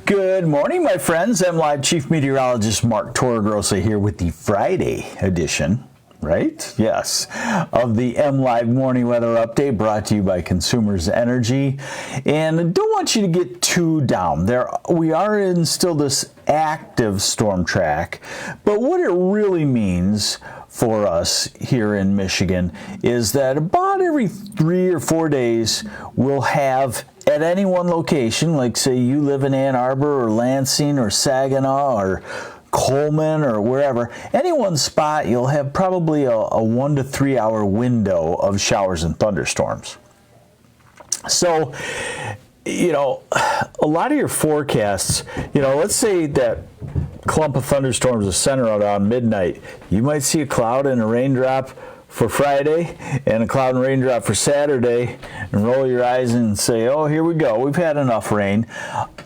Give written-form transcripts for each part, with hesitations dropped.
Good morning, my friends. MLive Chief Meteorologist Mark Torregrossa here with the Friday edition, right? Yes, of the MLive Morning Weather Update brought to you by Consumers Energy. And I don't want you to get too down. We are in still this active storm track, but what it really means for us here in Michigan is that about every 3 or 4 days we'll have at any one location, like say you live in Ann Arbor or Lansing or Saginaw or Coleman or wherever, any one spot you'll have probably a 1 to 3 hour window of showers and thunderstorms. So, you know, a lot of your forecasts, let's say that clump of thunderstorms is centered around midnight. You might see a cloud and a raindrop for Friday and a cloud and raindrop for Saturday and roll your eyes and say, oh, here we go, we've had enough rain.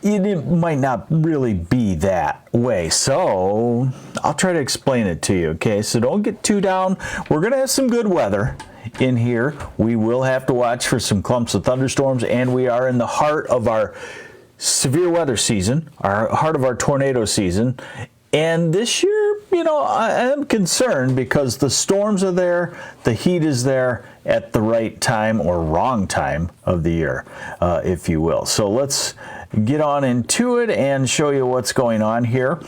It might not really be that way, so I'll try to explain it to you, okay? So don't get too down. We're going to have some good weather in here. We will have to watch for some clumps of thunderstorms, and we are in the heart of our severe weather season, our heart of our tornado season. And this year, I am concerned because the storms are there, the heat is there at the right time or wrong time of the year, if you will. So let's get on into it and show you what's going on here.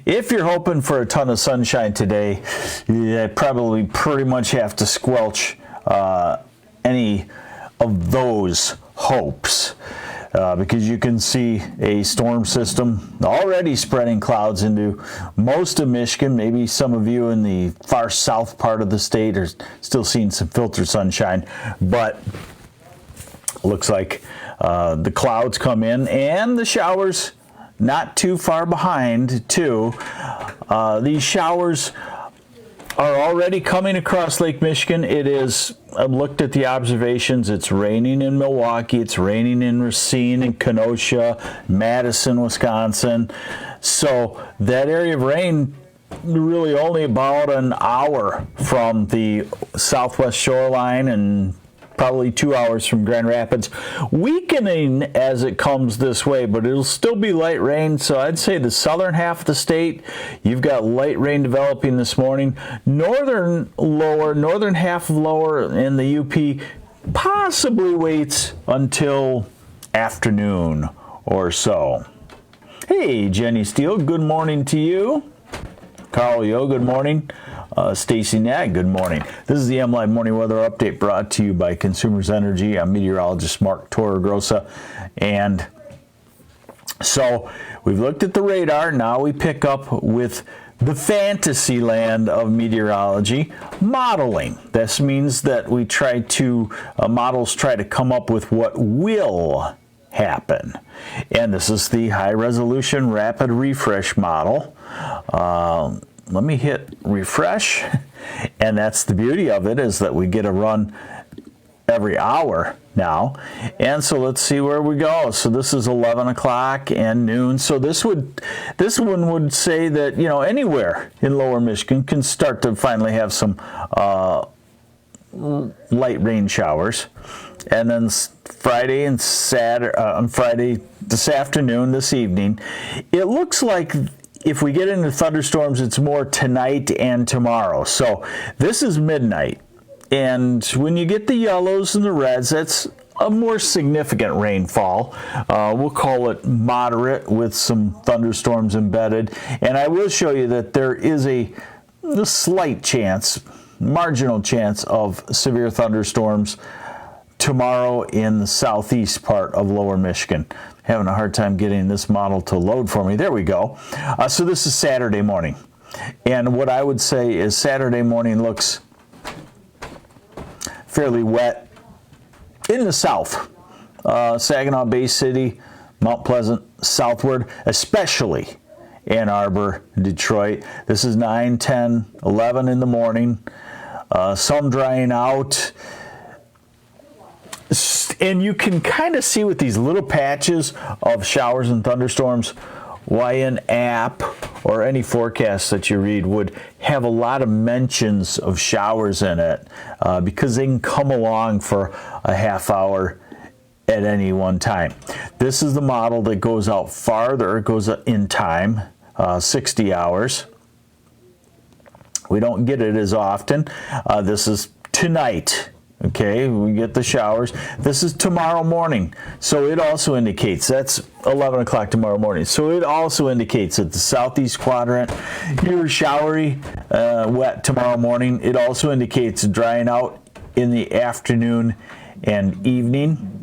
If you're hoping for a ton of sunshine today, you probably pretty much have to squelch any of those hopes. Because you can see a storm system already spreading clouds into most of Michigan. Maybe some of you in the far south part of the state are still seeing some filtered sunshine, but looks like the clouds come in and the showers not too far behind too. These showers are already coming across Lake Michigan. I've looked at the observations. It's raining in Milwaukee. It's raining in Racine and Kenosha, Madison, Wisconsin. So that area of rain really only about an hour from the southwest shoreline and probably 2 hours from Grand Rapids, weakening as it comes this way, but it'll still be light rain. So I'd say the southern half of the state, you've got light rain developing this morning. Northern half of lower in the UP possibly waits until afternoon or so. Hey, Jenny Steele, good morning to you. Carl Yo, good morning. Stacy Nag, good morning. This is the MLive Morning Weather Update brought to you by Consumers Energy. I'm meteorologist Mark Torregrossa. And so we've looked at the radar. Now we pick up with the fantasy land of meteorology, modeling. This means that we models try to come up with what will happen. And this is the high resolution rapid refresh model. Let me hit refresh, and that's the beauty of it, is that we get a run every hour now. And so let's see where we go. So this is 11 o'clock and noon. So this one would say that anywhere in lower Michigan can start to finally have some light rain showers. And then Friday and Saturday, on Friday this afternoon, this evening, it looks like if we get into thunderstorms, it's more tonight and tomorrow. So this is midnight. And when you get the yellows and the reds, that's a more significant rainfall. We'll call it moderate with some thunderstorms embedded. And I will show you that there is a slight chance, marginal chance of severe thunderstorms tomorrow in the southeast part of lower Michigan. Having a hard time getting this model to load for me. There we go. So this is Saturday morning. And what I would say is Saturday morning looks fairly wet in the south. Saginaw, Bay City, Mount Pleasant, southward, especially Ann Arbor, Detroit. This is 9, 10, 11 in the morning. Some drying out. And you can kind of see with these little patches of showers and thunderstorms why an app or any forecast that you read would have a lot of mentions of showers in it, because they can come along for a half hour at any one time. This is the model that goes out farther. It goes in time, 60 hours. We don't get it as often. This is tonight. Okay, we get the showers. This is tomorrow morning. So it also indicates, that's 11 o'clock tomorrow morning. So it also indicates that the southeast quadrant, you're showery, wet tomorrow morning. It also indicates drying out in the afternoon and evening.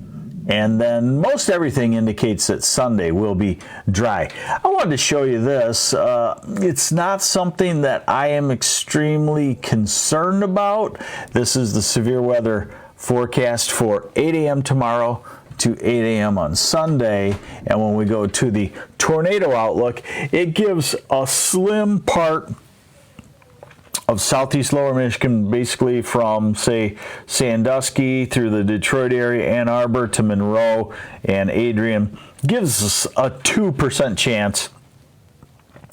And then most everything indicates that Sunday will be dry. I wanted to show you this. It's not something that I am extremely concerned about. This is the severe weather forecast for 8 a.m. tomorrow to 8 a.m. on Sunday. And when we go to the tornado outlook, it gives a slim part of southeast lower Michigan, basically from, say, Sandusky through the Detroit area, Ann Arbor to Monroe and Adrian, gives us a 2% chance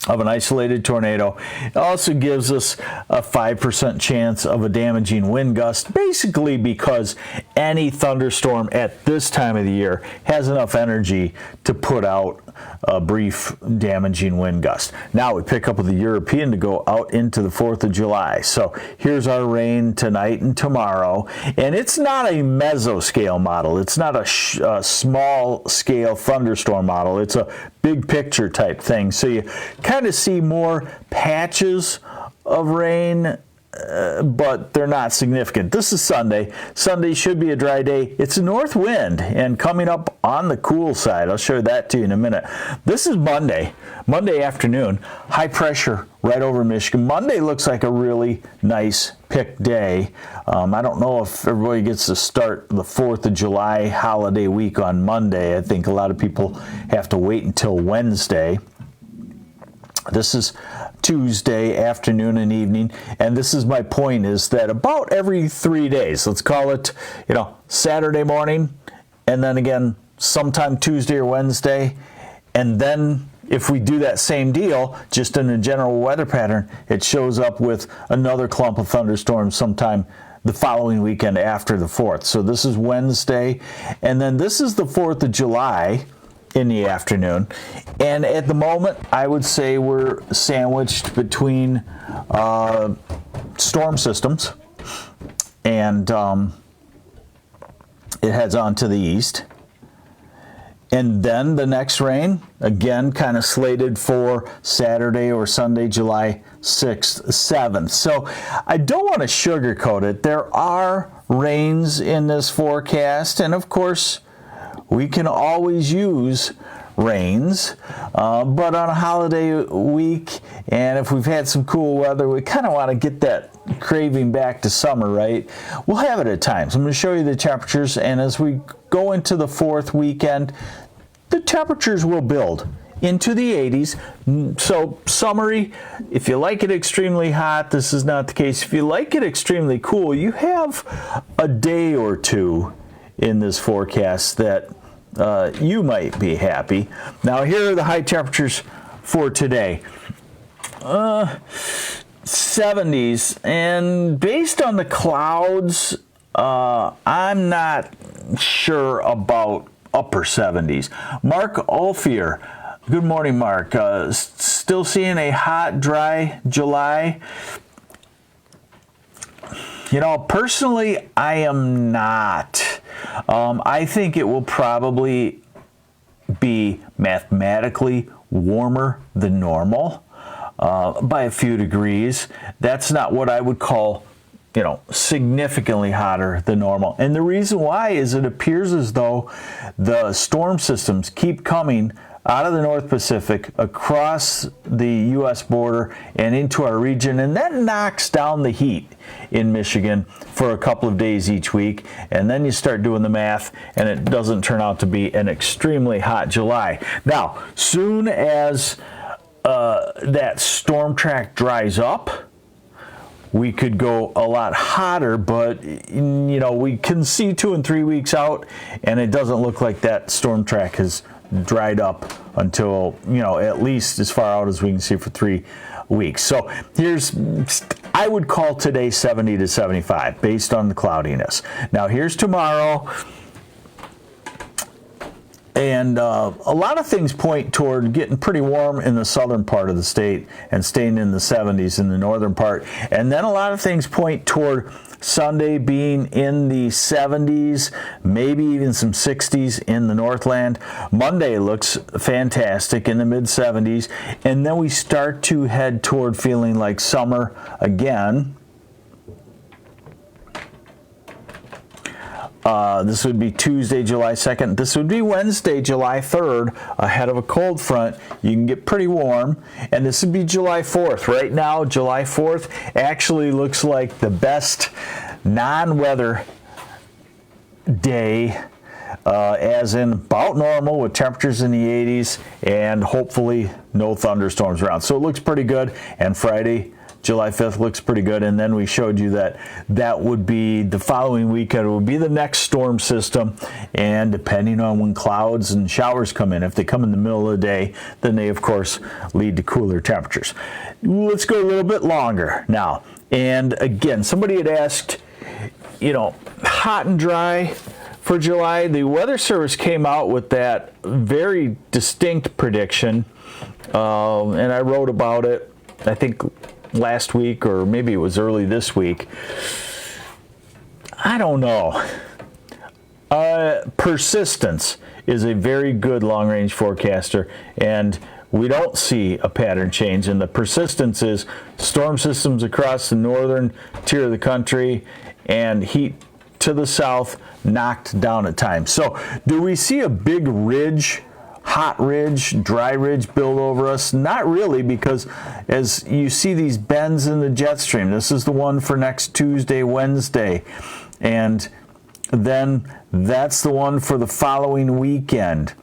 of an isolated tornado. It also gives us a 5% chance of a damaging wind gust, basically because any thunderstorm at this time of the year has enough energy to put out a brief damaging wind gust. Now we pick up with the European to go out into the 4th of July. So here's our rain tonight and tomorrow. And it's not a mesoscale model. It's not a small scale thunderstorm model. It's a big picture type thing. So you kind of see more patches of rain, but they're not significant. This is Sunday. Sunday should be a dry day. It's a north wind and coming up on the cool side. I'll show that to you in a minute. This is Monday afternoon. High pressure right over Michigan. Monday looks like a really nice pick day. I don't know if everybody gets to start the 4th of July holiday week on Monday. I think a lot of people have to wait until Wednesday. This is Tuesday afternoon and evening, and this is my point, is that about every 3 days, let's call it, Saturday morning, and then again sometime Tuesday or Wednesday, and then if we do that same deal, just in a general weather pattern, it shows up with another clump of thunderstorms sometime the following weekend after the 4th. So this is Wednesday, and then this is the 4th of July in the afternoon. And at the moment, I would say we're sandwiched between storm systems, and it heads on to the east. And then the next rain, again, kind of slated for Saturday or Sunday, July 6th, 7th. So I don't want to sugarcoat it. There are rains in this forecast, and of course, we can always use rains, but on a holiday week, and if we've had some cool weather, we kind of want to get that craving back to summer, right? We'll have it at times. I'm going to show you the temperatures, and as we go into the 4th weekend, the temperatures will build into the 80s. So summary, if you like it extremely hot, this is not the case. If you like it extremely cool, you have a day or two in this forecast that you might be happy. Now here are the high temperatures for today. 70s, and based on the clouds, I'm not sure about upper 70s. Mark Olfier, good morning, Mark. Still seeing a hot, dry July? Personally, I am not. I think it will probably be mathematically warmer than normal by a few degrees. That's not what I would call, significantly hotter than normal. And the reason why is it appears as though the storm systems keep coming out of the North Pacific, across the U.S. border, and into our region, and that knocks down the heat in Michigan for a couple of days each week, and then you start doing the math, and it doesn't turn out to be an extremely hot July. Now, soon as that storm track dries up, we could go a lot hotter, but we can see 2 and 3 weeks out, and it doesn't look like that storm track has dried up until at least as far out as we can see for 3 weeks. So I would call today 70 to 75 based on the cloudiness. Now here's tomorrow. And a lot of things point toward getting pretty warm in the southern part of the state and staying in the 70s in the northern part. And then a lot of things point toward Sunday being in the 70s, maybe even some 60s in the Northland. Monday looks fantastic in the mid 70s. And then we start to head toward feeling like summer again. This would be Tuesday, July 2nd. This would be Wednesday, July 3rd, ahead of a cold front. You can get pretty warm. And this would be July 4th. Right now, July 4th actually looks like the best non-weather day, as in about normal with temperatures in the 80s and hopefully no thunderstorms around. So it looks pretty good. And Friday, July 5th looks pretty good, and then we showed you that that would be the following weekend. It would be the next storm system, and depending on when clouds and showers come in, if they come in the middle of the day, then they, of course, lead to cooler temperatures. Let's go a little bit longer now. And again, somebody had asked, hot and dry for July. The Weather Service came out with that very distinct prediction, and I wrote about it, I think, last week, or maybe it was early this week. I don't know. Persistence is a very good long-range forecaster, and we don't see a pattern change. And the persistence is storm systems across the northern tier of the country and heat to the south knocked down at times. So do we see a big ridge, hot ridge, dry ridge build over us? Not really, because as you see these bends in the jet stream, this is the one for next Tuesday, Wednesday, and then that's the one for the following weekend.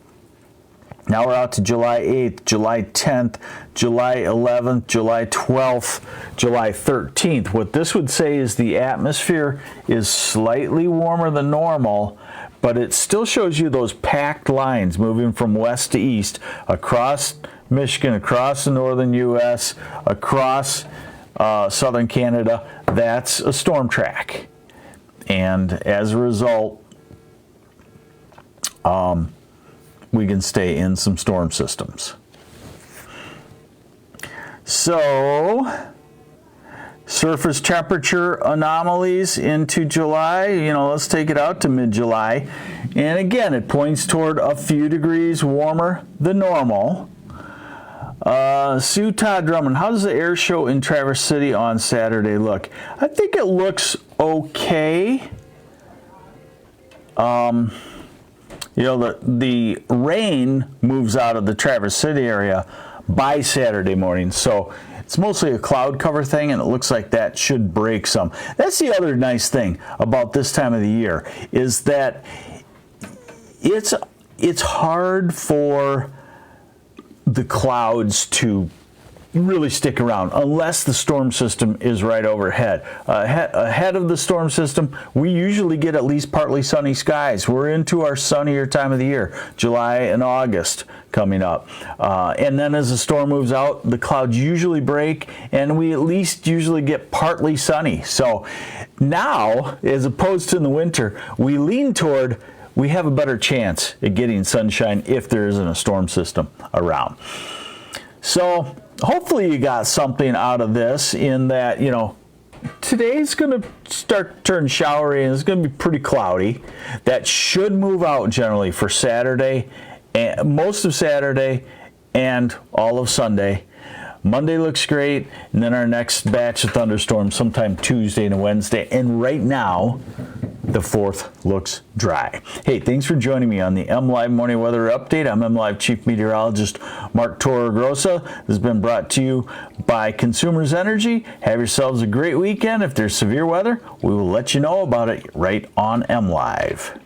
Now we're out to July 8th, July 10th, July 11th, July 12th, July 13th. What this would say is the atmosphere is slightly warmer than normal, but it still shows you those packed lines moving from west to east across Michigan, across the northern U.S., across southern Canada. That's a storm track. And as a result, we can stay in some storm systems. So, surface temperature anomalies into July, let's take it out to mid-July. And again, it points toward a few degrees warmer than normal. Sue Todd Drummond, how does the air show in Traverse City on Saturday look? I think it looks okay. The rain moves out of the Traverse City area by Saturday morning. So it's mostly a cloud cover thing, and it looks like that should break some. That's the other nice thing about this time of the year, is that it's hard for the clouds to really stick around unless the storm system is right overhead. Ahead of the storm system, we usually get at least partly sunny skies. We're into our sunnier time of the year, July and August coming up. And then as the storm moves out, the clouds usually break, and we at least usually get partly sunny. So now, as opposed to in the winter, we lean toward we have a better chance at getting sunshine if there isn't a storm system around. So hopefully you got something out of this, in that, today's going to start to turn showery and it's going to be pretty cloudy. That should move out generally for Saturday, and most of Saturday and all of Sunday. Monday looks great, and then our next batch of thunderstorms sometime Tuesday and Wednesday. And right now, the 4th looks dry. Hey, thanks for joining me on the MLive Morning Weather Update. I'm MLive Chief Meteorologist Mark Torregrossa. This has been brought to you by Consumers Energy. Have yourselves a great weekend. If there's severe weather, we will let you know about it right on MLive.